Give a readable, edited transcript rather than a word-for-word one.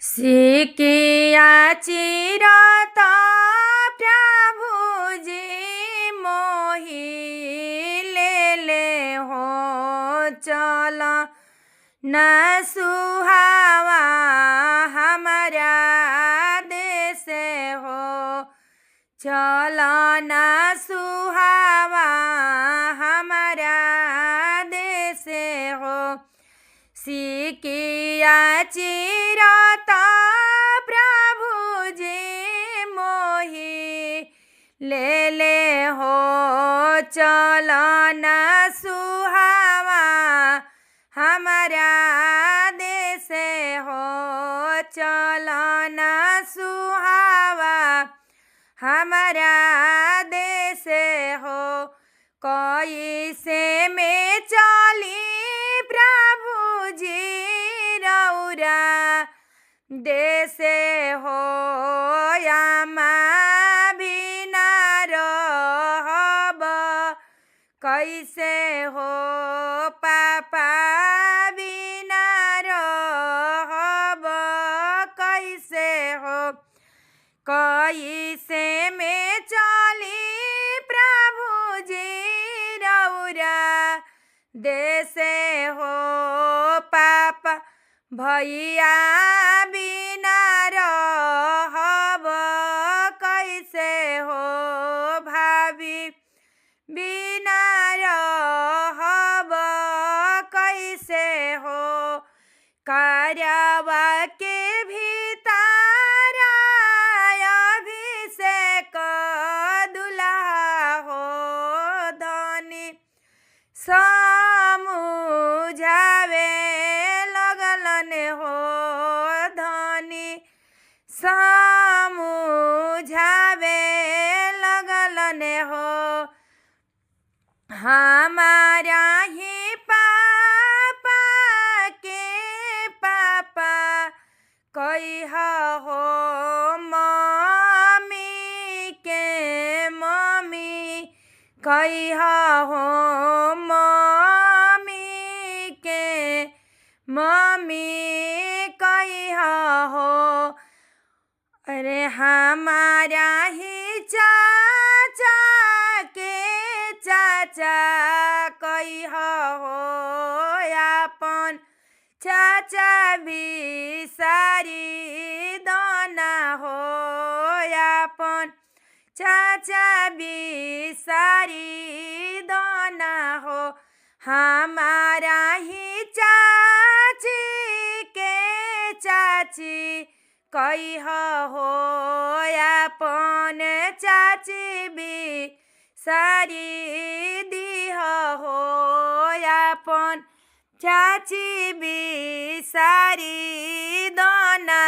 सिकिया चिरत प्रभुजी मोहि लेले हो चल न सुहावा हमारा देश हो चल न सुहावा हमारा देश हो सिकिया चिरत प्रभुजी मोहि लेले हो चल न सुहावा हमारा देश हो चल न सुहावा हमारा देश हो कैसे में चली प्रभुजी रौरा देश हो यामा बिना रहब कैसे हो पापा बिना रहब कैसे हो कैसे में चली प्रभुजी रौरा देश हो पापा भैया बिना रहब कैसे हो भाभी बिना रहब कैसे हो कार्यवा के भीतर अभिषेक दुल्हा हो धनी समझावे लगलन हो धनी समझावे लगलन हो हमारा ही पापा के पापा कह हो मम्मी के मम्मी कह हो मम्मी के मम्मी कह हो अरे हमारा ही चाचा के चाचा कह हो अपन चाचा भी सारी दाना हो अपन चाचा भी सारी दाना हो हमारा ही चाची के चाची कह हो अपन चाची भी सारी दीह हो अपन चाची भी सारी दाना